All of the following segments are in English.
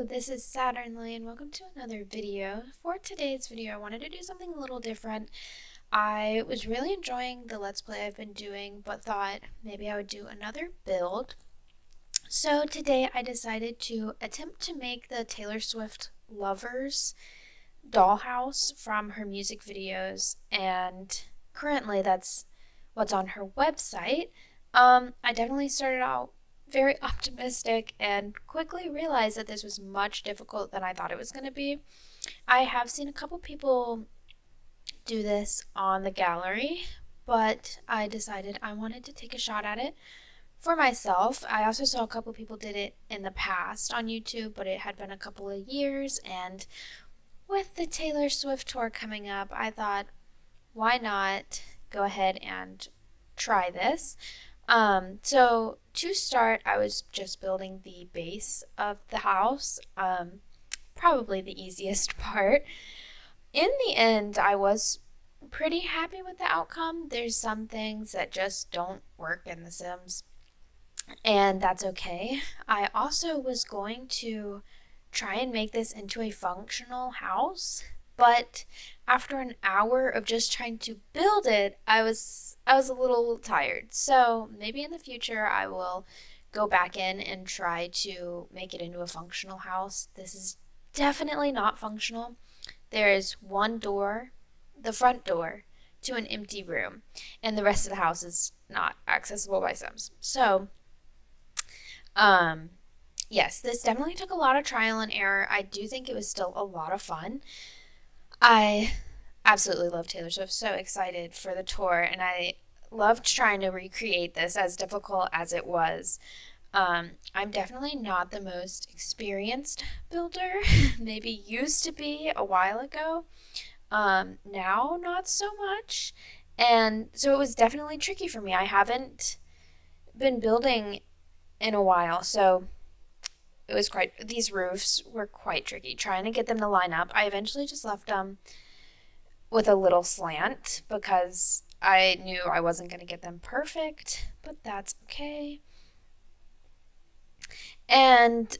Hello, this is Saturnly and welcome to another video. For today's video, I wanted to do something a little different. I was really enjoying the Let's Play I've been doing, but thought maybe I would do another build. So today I decided to attempt to make the Taylor Swift Lovers dollhouse from her music videos, and currently that's what's on her website. I definitely started out very optimistic and quickly realized that this was much difficult than I thought it was going to be. I have seen a couple people do this on the gallery, but I decided I wanted to take a shot at it for myself. I also saw a couple people did it in the past on YouTube, but it had been a couple of years, and with the Taylor Swift tour coming up, I thought, why not go ahead and try this? So to start, I was just building the base of the house, probably the easiest part. In the end, I was pretty happy with the outcome. There's some things that just don't work in The Sims, and that's okay. I also was going to try and make this into a functional house, but after an hour of just trying to build it, I was a little tired. So maybe in the future I will go back in and try to make it into a functional house. This is definitely not functional. There is one door, the front door, to an empty room, and the rest of the house is not accessible by Sims. So, um, yes, this definitely took a lot of trial and error. I do think it was still a lot of fun. I absolutely love Taylor Swift. So excited for the tour, and I loved trying to recreate this as difficult as it was. I'm definitely not the most experienced builder, maybe used to be a while ago. Now, not so much. And so it was definitely tricky for me. I haven't been building in a while, so these roofs were quite tricky trying to get them to line up. I eventually just left them with a little slant because I knew I wasn't going to get them perfect, but that's okay. And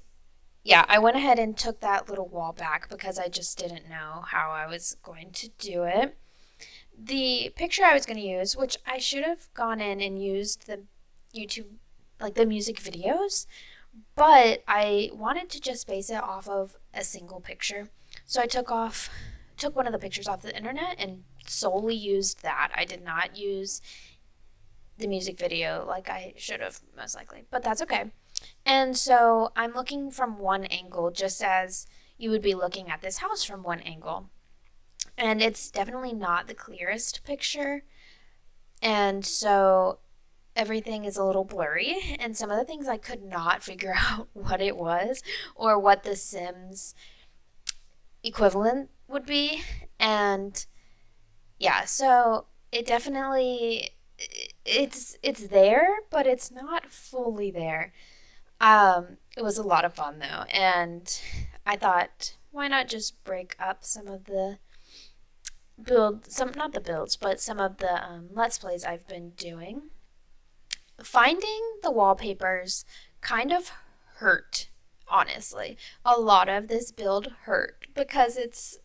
yeah, I went ahead and took that little wall back because I just didn't know how I was going to do it. The picture I was going to use, which I should have gone in and used the YouTube, like the music videos, but I wanted to just base it off of a single picture. So I took one of the pictures off the internet and solely used that. I did not use the music video like I should have, most likely, but that's okay. And so I'm looking from one angle, just as you would be looking at this house from one angle. And it's definitely not the clearest picture. And so everything is a little blurry. And some of the things I could not figure out what it was or what the Sims equivalent would be. And yeah, so it definitely it's there, but it's not fully there. It was a lot of fun though, and I thought, why not just break up some of the not the builds, but some of the Let's Plays I've been doing. Finding the wallpapers kind of hurt, honestly. A lot of this build hurt because it's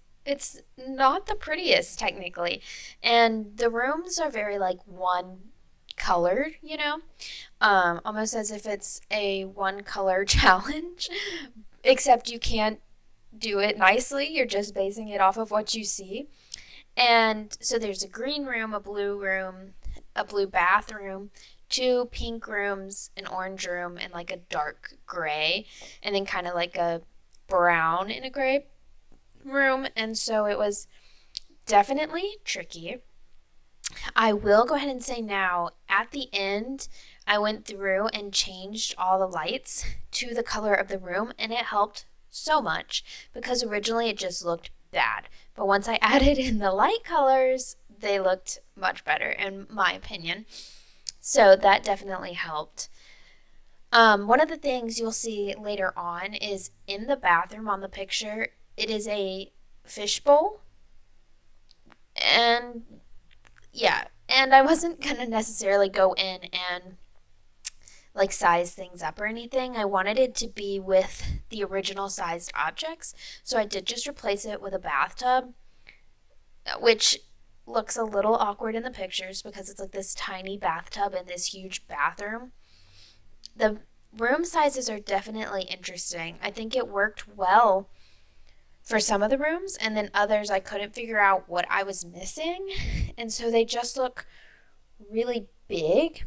not the prettiest technically, and the rooms are very like one colored, almost as if it's a one color challenge, except you can't do it nicely. You're just basing it off of what you see. And so there's a green room, a blue bathroom, two pink rooms, an orange room, and like a dark gray, and then kind of like a brown and a gray room. And so it was definitely tricky. I will go ahead and say now, at the end, I went through and changed all the lights to the color of the room, and it helped so much because originally it just looked bad. But once I added in the light colors, they looked much better, in my opinion. So that definitely helped. One of the things you'll see later on is in the bathroom on the picture, it is a fishbowl. And yeah, and I wasn't going to necessarily go in and like size things up or anything. I wanted it to be with the original sized objects. So I did just replace it with a bathtub, which looks a little awkward in the pictures because it's like this tiny bathtub in this huge bathroom. The room sizes are definitely interesting. I think it worked well for some of the rooms, and then others I couldn't figure out what I was missing, and so they just look really big.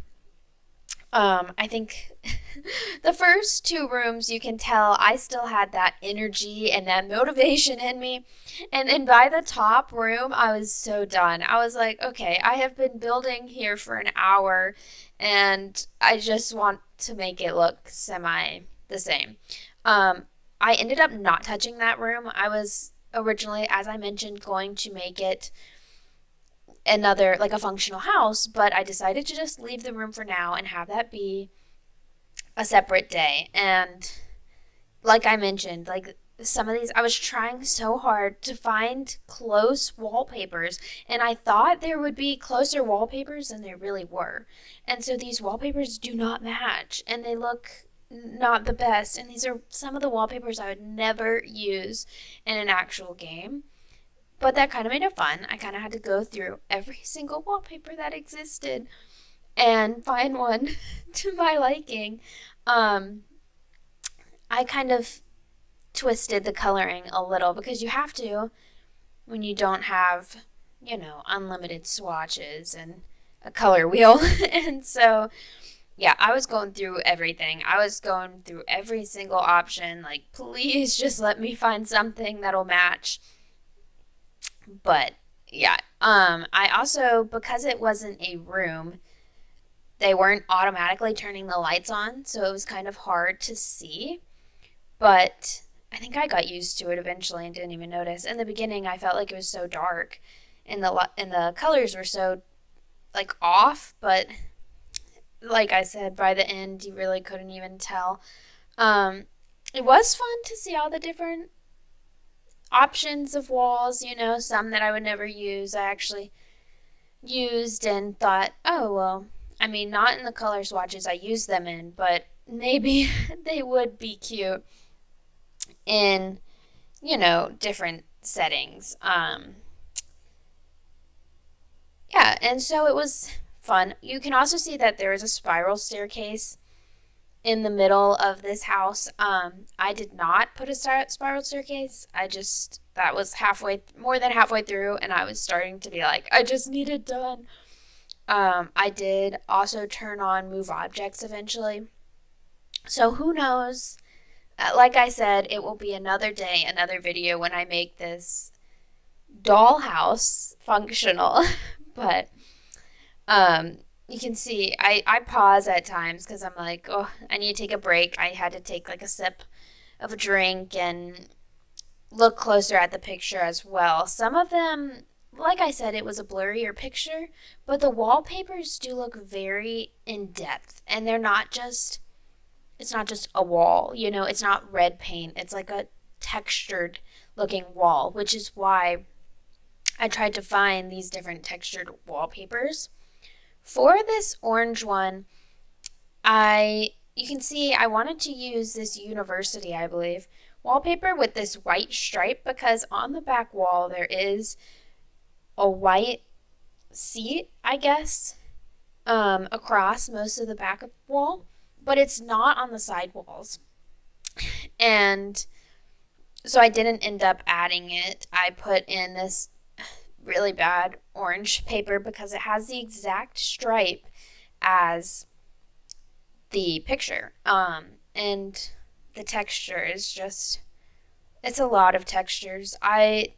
I think the first two rooms, you can tell I still had that energy and that motivation in me. And then by the top room, I was so done. I was like, okay, I have been building here for an hour and I just want to make it look semi the same. I ended up not touching that room. I was originally, as I mentioned, going to make it another, like a functional house, but I decided to just leave the room for now and have that be a separate day. And like I mentioned, like some of these, I was trying so hard to find close wallpapers, and I thought there would be closer wallpapers than there really were. And so these wallpapers do not match, and they look not the best. And these are some of the wallpapers I would never use in an actual game. But that kind of made it fun. I kind of had to go through every single wallpaper that existed and find one to my liking. Um, I kind of twisted the coloring a little because you have to when you don't have, unlimited swatches and a color wheel. And so, yeah, I was going through everything. I was going through every single option. Like, please just let me find something that'll match. But yeah, I also, because it wasn't a room, they weren't automatically turning the lights on, so it was kind of hard to see. But I think I got used to it eventually and didn't even notice. In the beginning, I felt like it was so dark, and the colors were so like off. But like I said, by the end, you really couldn't even tell. It was fun to see all the different options of walls, some that I would never use. I actually used and thought, oh, well, I mean, not in the color swatches I used them in, but maybe they would be cute in, different settings. Yeah, and so it was fun. You can also see that there is a spiral staircase in the middle of this house. I did not put a spiral staircase. That was more than halfway through, and I was starting to be like, I just need it done. I did also turn on move objects eventually. So who knows? Like I said, it will be another day, another video when I make this dollhouse functional. But you can see I pause at times because I'm like, oh, I need to take a break. I had to take like a sip of a drink and look closer at the picture as well. Some of them, like I said, it was a blurrier picture, but the wallpapers do look very in depth, and it's not just a wall, it's not red paint. It's like a textured looking wall, which is why I tried to find these different textured wallpapers. For this orange one, you can see I wanted to use this university, I believe, wallpaper with this white stripe because on the back wall there is a white seat, I guess, across most of the back wall, but it's not on the side walls. And so I didn't end up adding it. I put in this really bad orange paper because it has the exact stripe as the picture. And the texture is just, it's a lot of textures. I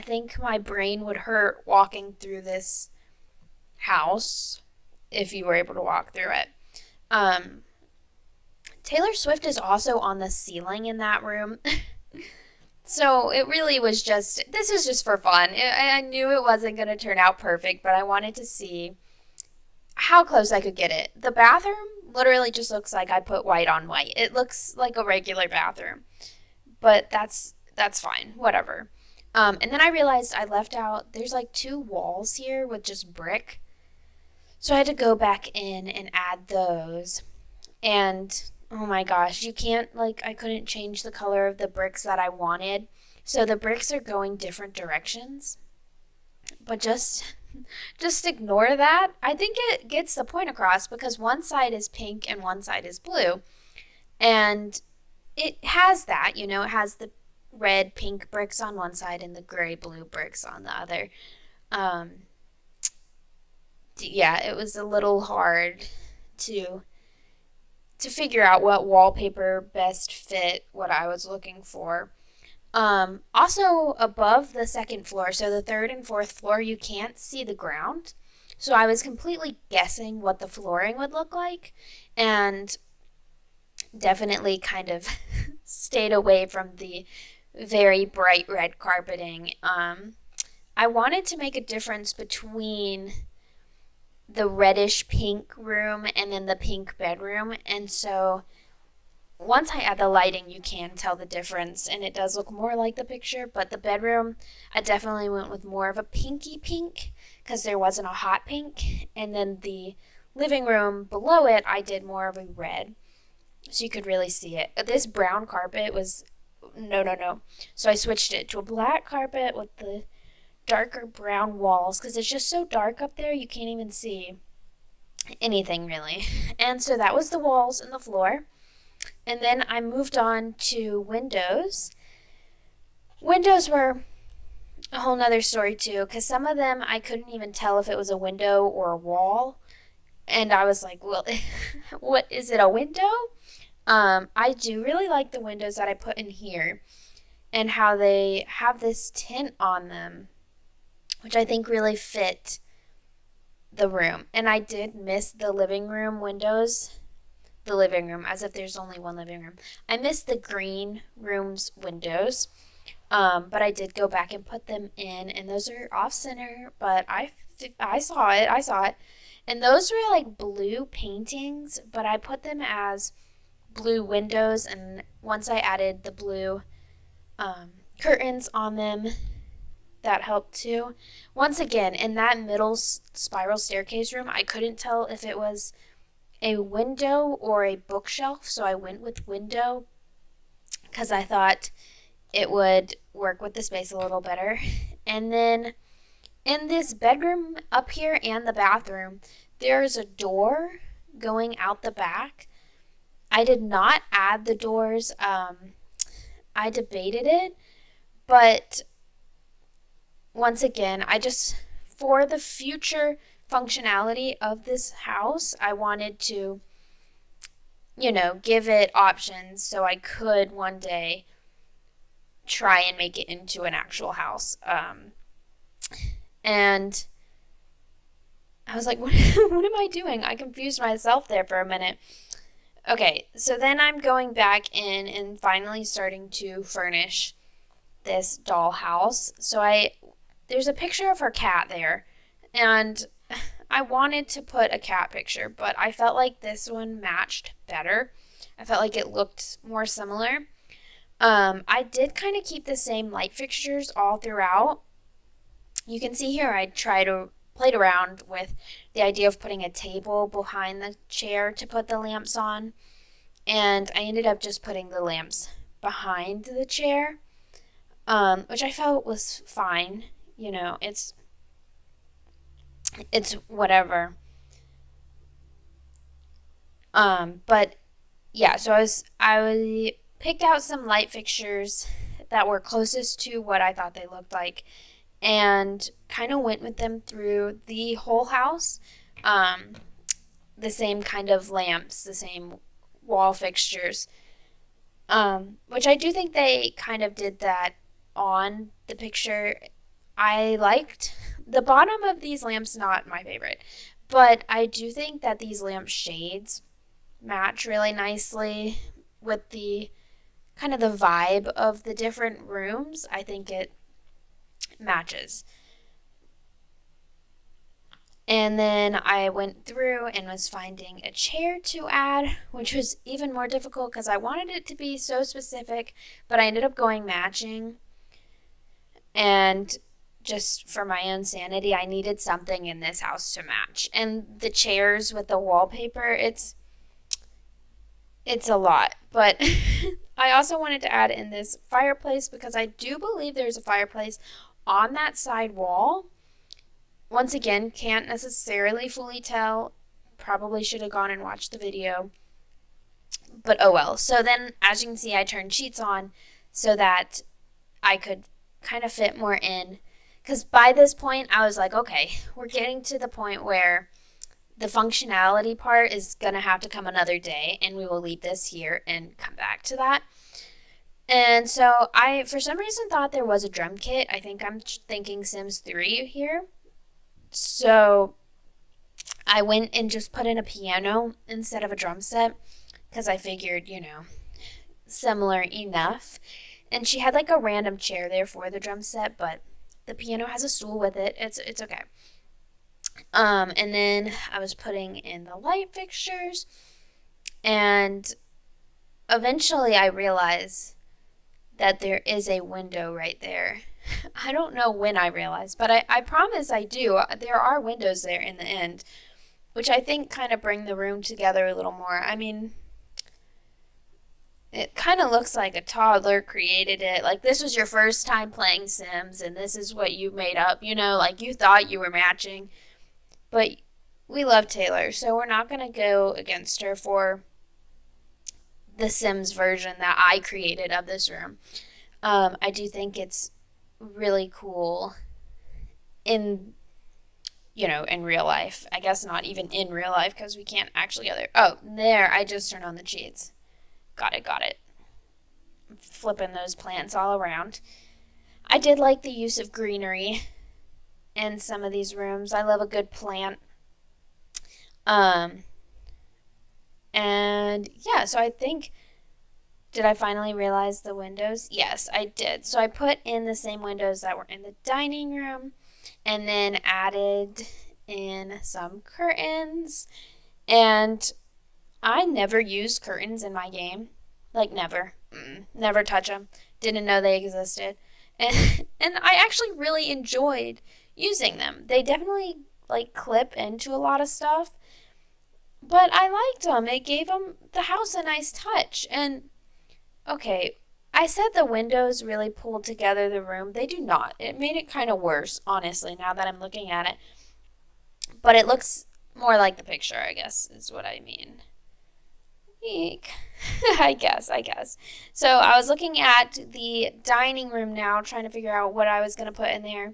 think my brain would hurt walking through this house if you were able to walk through it. Taylor Swift is also on the ceiling in that room. So it really was this is just for fun. I knew it wasn't going to turn out perfect, but I wanted to see how close I could get it. The bathroom literally just looks like I put white on white. It looks like a regular bathroom, but that's fine, whatever. And then I realized I left out, there's like 2 walls here with just brick. So I had to go back in and add those. And Oh my gosh, you can't, like, I couldn't change the color of the bricks that I wanted. So the bricks are going different directions. But just ignore that. I think it gets the point across because one side is pink and one side is blue. And it has that, it has the red pink bricks on one side and the gray blue bricks on the other. Um, yeah, it was a little hard to figure out what wallpaper best fit what I was looking for. Also above the second floor, so the third and fourth floor, you can't see the ground. So I was completely guessing what the flooring would look like and definitely kind of stayed away from the very bright red carpeting. I wanted to make a difference between the reddish pink room and then the pink bedroom, and so once I add the lighting, you can tell the difference, and it does look more like the picture. But the bedroom, I definitely went with more of a pinky pink because there wasn't a hot pink. And then the living room below it, I did more of a red so you could really see it. This brown carpet was no, no, no. So I switched it to a black carpet with the darker brown walls because it's just so dark up there you can't even see anything really. And so that was the walls and the floor. And then I moved on to windows. Windows were a whole nother story too, because some of them I couldn't even tell if it was a window or a wall. And I was like, well, what is it, a window? I do really like the windows that I put in here and how they have this tint on them, which I think really fit the room. And I did miss the living room windows, the living room, as if there's only one living room. I missed the green room's windows, but I did go back and put them in, and those are off center. But I saw it, and those were like blue paintings, but I put them as blue windows, and once I added the blue curtains on them, that helped too. Once again, in that middle spiral staircase room, I couldn't tell if it was a window or a bookshelf, so I went with window because I thought it would work with the space a little better. And then in this bedroom up here and the bathroom, there's a door going out the back. I did not add the doors. I debated it, but once again, for the future functionality of this house, I wanted to, give it options so I could one day try and make it into an actual house. And I was like, what am I doing? I confused myself there for a minute. Okay, so then I'm going back in and finally starting to furnish this dollhouse. So there's a picture of her cat there, and I wanted to put a cat picture, but I felt like this one matched better. I felt like it looked more similar. I did kind of keep the same light fixtures all throughout. You can see here I played around with the idea of putting a table behind the chair to put the lamps on, and I ended up just putting the lamps behind the chair, which I felt was fine. It's whatever. But yeah, so I picked out some light fixtures that were closest to what I thought they looked like, and kind of went with them through the whole house. The same kind of lamps, the same wall fixtures, which I do think they kind of did that on the picture. I liked the bottom of these lamps, not my favorite, but I do think that these lamp shades match really nicely with the kind of the vibe of the different rooms. I think it matches. And then I went through and was finding a chair to add, which was even more difficult because I wanted it to be so specific, but I ended up going matching. And just for my own sanity, I needed something in this house to match. And the chairs with the wallpaper, It's a lot, but I also wanted to add in this fireplace because I do believe there's a fireplace on that side wall. Once again, can't necessarily fully tell. Probably should have gone and watched the video, but oh well. So then, as you can see, I turned sheets on so that I could kind of fit more in. Because by this point, I was like, okay, we're getting to the point where the functionality part is going to have to come another day, and we will leave this here and come back to that. And so I, for some reason, thought there was a drum kit. I think I'm thinking Sims 3 here. So I went and just put in a piano instead of a drum set because I figured, similar enough. And she had like a random chair there for the drum set, but the piano has a stool with it. It's okay. And then I was putting in the light fixtures, and eventually I realized that there is a window right there. I don't know when I realized, but I promise I do. There are windows there in the end, which I think kind of bring the room together a little more. I mean, it kind of looks like a toddler created it. Like, this was your first time playing Sims, and this is what you made up, like you thought you were matching. But we love Taylor, so we're not going to go against her for the Sims version that I created of this room. I do think it's really cool in in real life. I guess not even in real life because we can't actually go there. Oh, there, I just turned on the cheats. Got it. I'm flipping those plants all around. I did like the use of greenery in some of these rooms. I love a good plant. Um, and yeah, so I think, did I finally realize the windows? Yes, I did. So I put in the same windows that were in the dining room and then added in some curtains. And I never used curtains in my game. Like, never. Never touch them. Didn't know they existed. And I actually really enjoyed using them. They definitely, like, clip into a lot of stuff. But I liked them. It gave the house a nice touch. And, okay, I said the windows really pulled together the room. They do not. It made it kind of worse, honestly, now that I'm looking at it. But it looks more like the picture, I guess, is what I mean. Eek. I guess. So I was looking at the dining room now, trying to figure out what I was going to put in there.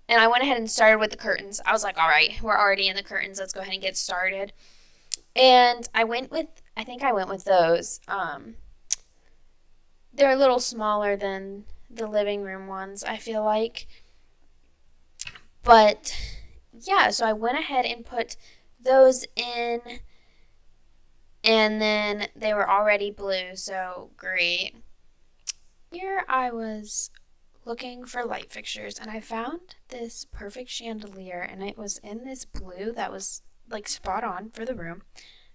And I went ahead and started with the curtains. I was like, all right, we're already in the curtains. Let's go ahead and get started. And I think I went with those. They're a little smaller than the living room ones, I feel like. But yeah, so I went ahead and put those in, and then they were already blue, so great. Here I was looking for light fixtures, and I found this perfect chandelier, and it was in this blue that was like spot on for the room.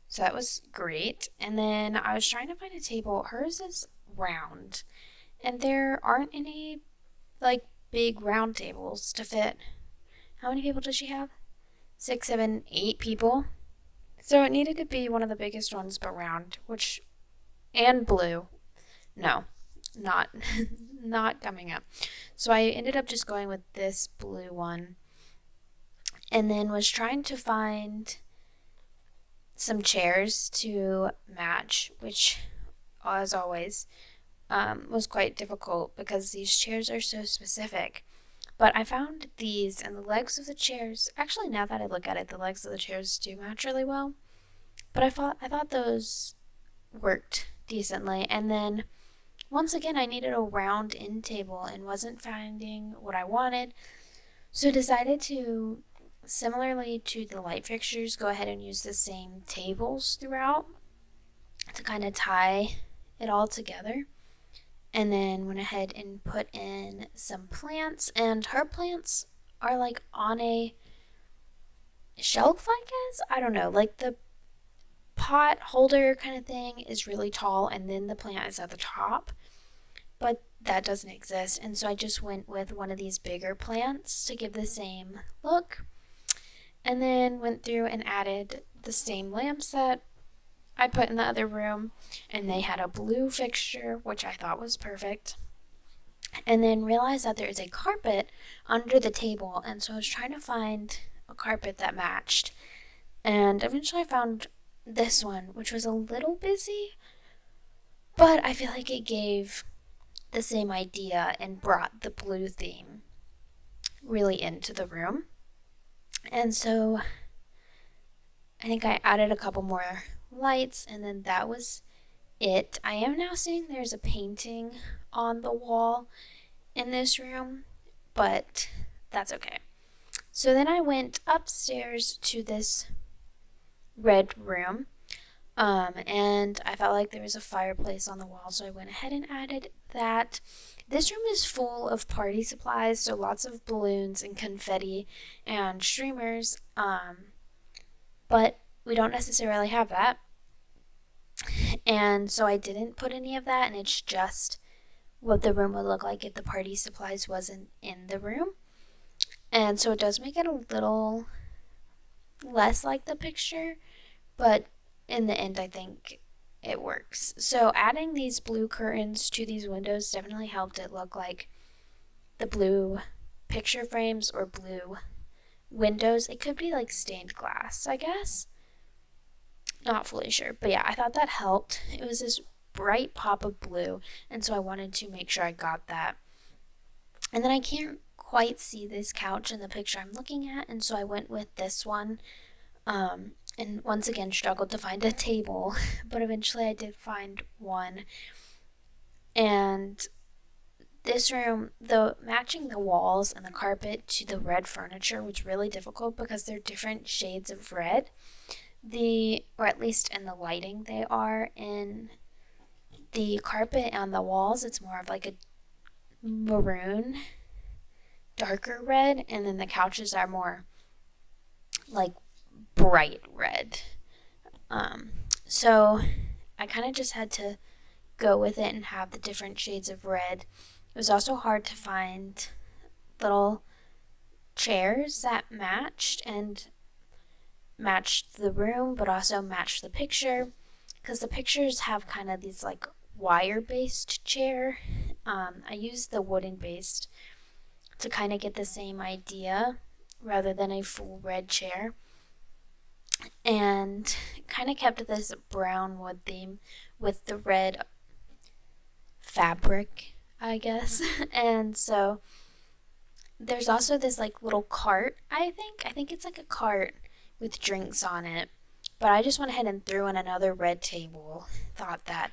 So that was great. And then I was trying to find a table. Hers is round, and there aren't any like big round tables to fit. How many people does she have? 6, 7, 8 people. So it needed to be one of the biggest ones, but round, and blue. No, not not coming up. So I ended up just going with this blue one, and then was trying to find some chairs to match, which, as always, was quite difficult because these chairs are so specific. But I found these, and the legs of the chairs, actually now that I look at it, the legs of the chairs do match really well. But I thought those worked decently. And then once again, I needed a round end table and wasn't finding what I wanted. So I decided to, similarly to the light fixtures, go ahead and use the same tables throughout to kind of tie it all together. And then went ahead and put in some plants, and her plants are like on a shelf, I guess. I don't know, like the pot holder kind of thing is really tall, and then the plant is at the top, but that doesn't exist. And so I just went with one of these bigger plants to give the same look, and then went through and added the same lamp set I put in the other room, and they had a blue fixture, which I thought was perfect. And then realized that there's a carpet under the table, and so I was trying to find a carpet that matched. And eventually I found this one, which was a little busy, but I feel like it gave the same idea and brought the blue theme really into the room. And so I think I added a couple more lights, and then that was it. I am now seeing there's a painting on the wall in this room, but that's okay. So then I went upstairs to this red room, and I felt like there was a fireplace on the wall, so I went ahead and added that. This room is full of party supplies, so lots of balloons and confetti and streamers, but we don't necessarily have that. And so I didn't put any of that, and it's just what the room would look like if the party supplies wasn't in the room. And so it does make it a little less like the picture, but in the end I think it works. So adding these blue curtains to these windows definitely helped it look like the blue picture frames or blue windows. It could be like stained glass, I guess. Not fully sure, but yeah, I thought that helped. It was this bright pop of blue, and so I wanted to make sure I got that. And then I can't quite see this couch in the picture I'm looking at, and so I went with this one, and once again struggled to find a table, but eventually I did find one. And this room, the matching the walls and the carpet to the red furniture was really difficult because they're different shades of red. Or at least in the lighting, they are. In the carpet on the walls, it's more of like a maroon, darker red, and then the couches are more like bright red. So I kind of just had to go with it and have the different shades of red. It was also hard to find little chairs that matched the room, but also matched the picture, because the pictures have kind of these like wire-based chair. I used the wooden-based to kind of get the same idea rather than a full red chair, and kind of kept this brown wood theme with the red fabric, I guess. And so there's also this like little cart, I think it's like a cart with drinks on it, but I just went ahead and threw in another red table. Thought that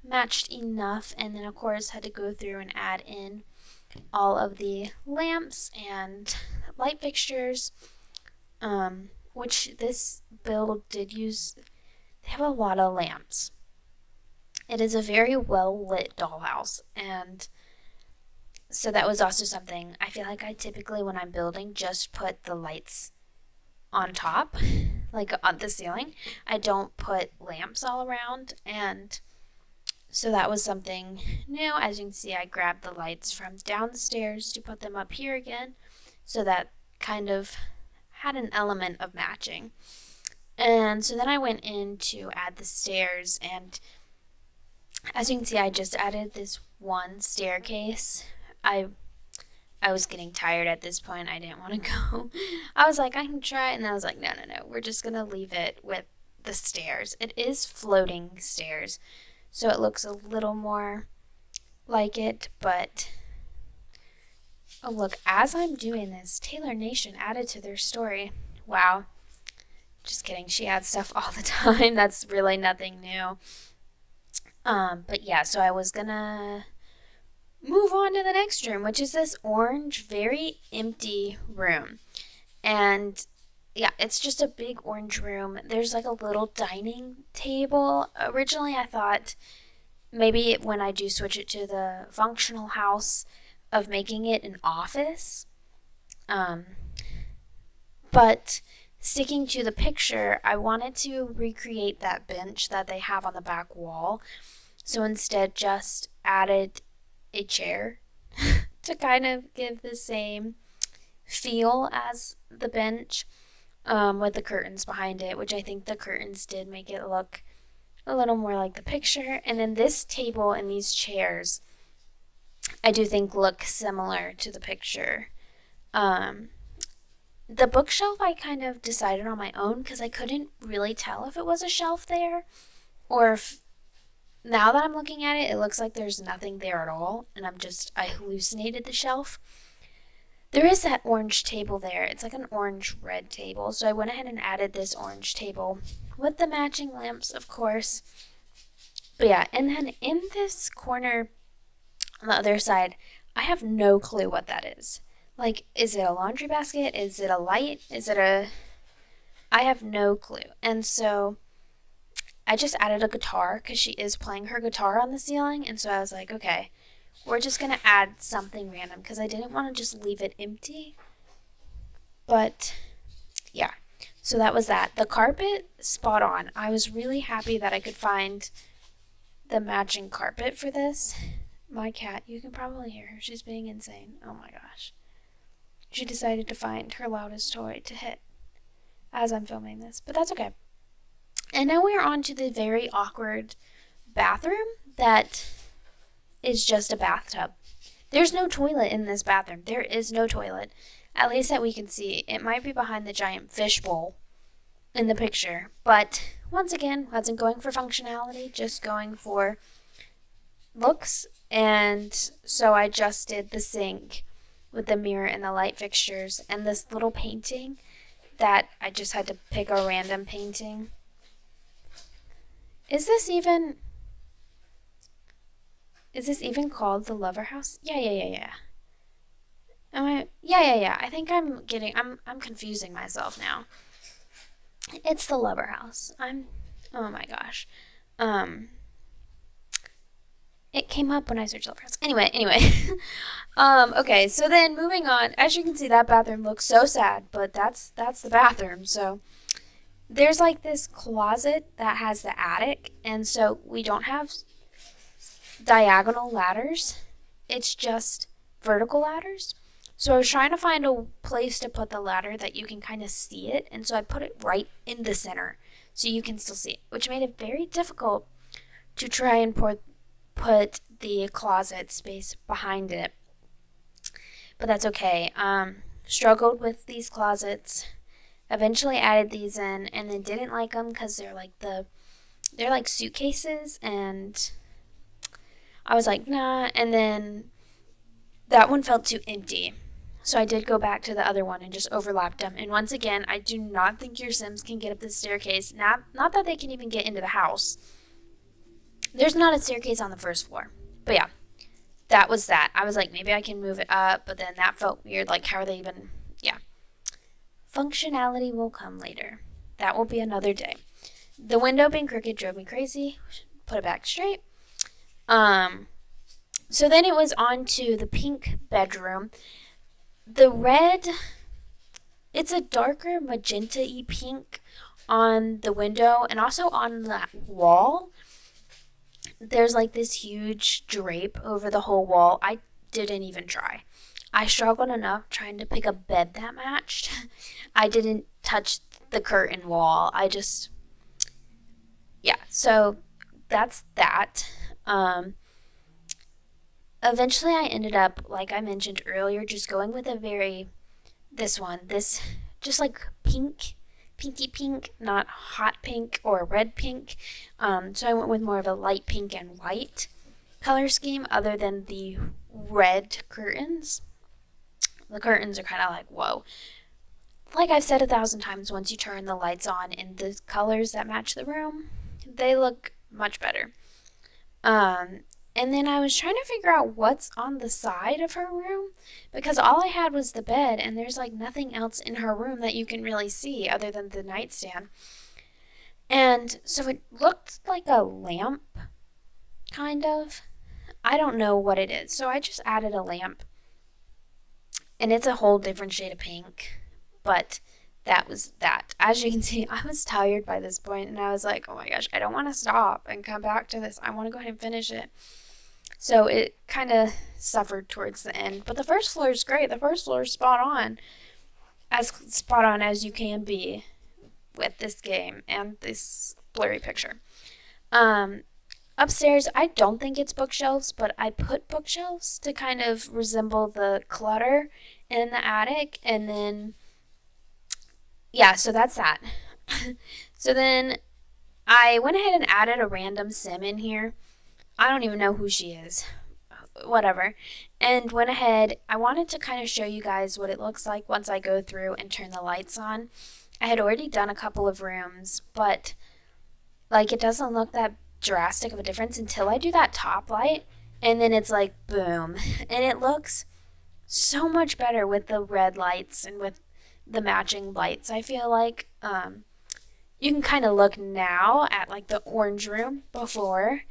matched enough, and then of course had to go through and add in all of the lamps and light fixtures, which this build did use. They have a lot of lamps. It is a very well lit dollhouse, and so that was also something. I feel like I typically, when I'm building, just put the lights on top, like on the ceiling. I don't put lamps all around, and so that was something new. As you can see, I grabbed the lights from downstairs to put them up here again, so that kind of had an element of matching. And so then I went in to add the stairs, and as you can see, I just added this one staircase. I was getting tired at this point. I didn't want to go. I was like, I can try it, and I was like, no, we're just gonna leave it with the stairs. It is floating stairs, so it looks a little more like it, but oh look, as I'm doing this, Taylor Nation added to their story. Wow. Just kidding, she adds stuff all the time. That's really nothing new. But yeah, so I was gonna move on to the next room, which is this orange, very empty room. And yeah, it's just a big orange room. There's like a little dining table. Originally, I thought maybe when I do switch it to the functional house of making it an office. But sticking to the picture, I wanted to recreate that bench that they have on the back wall. So instead, just added a chair to kind of give the same feel as the bench, with the curtains behind it, which I think the curtains did make it look a little more like the picture. And then this table and these chairs, I do think look similar to the picture. The bookshelf I kind of decided on my own because I couldn't really tell if it was a shelf there or if now that I'm looking at it, it looks like there's nothing there at all and I hallucinated the shelf. There is that orange table there. It's like an orange-red table, so I went ahead and added this orange table with the matching lamps, of course. But yeah, and then in this corner on the other side, I have no clue what that is. Like, is it a laundry basket? Is it a light? I have no clue. And so I just added a guitar because she is playing her guitar on the ceiling. And so I was like, okay, we're just going to add something random because I didn't want to just leave it empty. But yeah, so that was that. The carpet, spot on. I was really happy that I could find the matching carpet for this. My cat, you can probably hear her. She's being insane. Oh my gosh. She decided to find her loudest toy to hit as I'm filming this, but that's okay. And now we're on to the very awkward bathroom that is just a bathtub. There's no toilet in this bathroom. There is no toilet, at least that we can see. It might be behind the giant fish bowl in the picture, but once again, wasn't going for functionality, just going for looks. And so I just did the sink with the mirror and the light fixtures and this little painting that I just had to pick a random painting. Is this even called the Lover House? Yeah. Yeah. I think I'm confusing myself now. It's the Lover House. Oh my gosh. It came up when I searched Lover House. Anyway. Okay, so then moving on. As you can see, that bathroom looks so sad, but that's the bathroom. So there's like this closet that has the attic, and so we don't have diagonal ladders. It's just vertical ladders. So I was trying to find a place to put the ladder that you can kind of see it, and so I put it right in the center so you can still see it, which made it very difficult to try and put the closet space behind it. But that's okay. Struggled with these closets. Eventually added these in, and then didn't like them because they're like suitcases, and I was like, nah. And then that one felt too empty, so I did go back to the other one and just overlapped them. And once again, I do not think your Sims can get up the staircase. Not that they can even get into the house. There's not a staircase on the first floor. But yeah, that was that. I was like, maybe I can move it up, but then that felt weird. Like, how are they even... Yeah. Functionality will come later. That will be another day. The window being crooked drove me crazy. Put it back straight. So then it was on to the pink bedroom. The red, it's a darker magenta-y pink on the window and also on that wall. There's like this huge drape over the whole wall. I didn't even try. I struggled enough trying to pick a bed that matched. I didn't touch the curtain wall. Yeah, so that's that. Eventually I ended up, like I mentioned earlier, just going with this just like pinky pink, not hot pink or red pink. So I went with more of a light pink and white color scheme other than the red curtains. The curtains are kind of like, whoa. Like I've said 1,000 times, once you turn the lights on in the colors that match the room, they look much better. And then I was trying to figure out what's on the side of her room because all I had was the bed and there's like nothing else in her room that you can really see other than the nightstand. And so it looked like a lamp, kind of. I don't know what it is. So I just added a lamp and it's a whole different shade of pink, but that was that. As you can see, I was tired by this point and I was like, oh my gosh, I don't want to stop and come back to this. I want to go ahead and finish it. So it kind of suffered towards the end. But the first floor is great. The first floor is spot on as you can be with this game and this blurry picture. Um, Upstairs, I don't think it's bookshelves, but I put bookshelves to kind of resemble the clutter in the attic. And then, yeah, so that's that. So then I went ahead and added a random sim in here. I don't even know who she is. Whatever. And went ahead, I wanted to kind of show you guys what it looks like once I go through and turn the lights on. I had already done a couple of rooms, but like it doesn't look that drastic of a difference until I do that top light, and then it's like boom. And it looks so much better with the red lights and with the matching lights. I feel like you can kind of look now at like the orange room before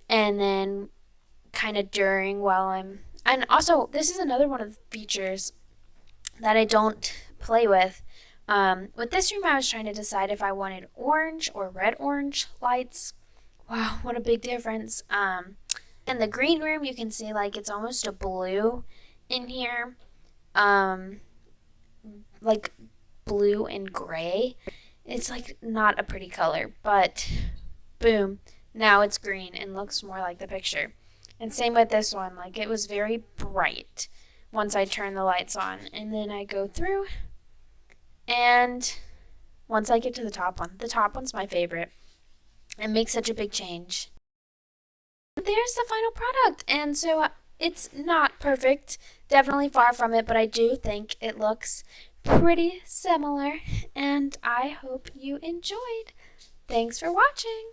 and then kind of during while I'm. And also, this is another one of the features that I don't play with. With this room, I was trying to decide if I wanted orange or red orange lights. Wow, what a big difference. In the green room, you can see like it's almost a blue in here. Um, like blue and gray. It's like not a pretty color, but boom, now it's green and looks more like the picture. And same with this one, like it was very bright once I turn the lights on. And then I go through, and once I get to the top one's my favorite. It makes such a big change. There's the final product. And so it's not perfect, definitely far from it, but I do think it looks pretty similar. And I hope you enjoyed. Thanks for watching.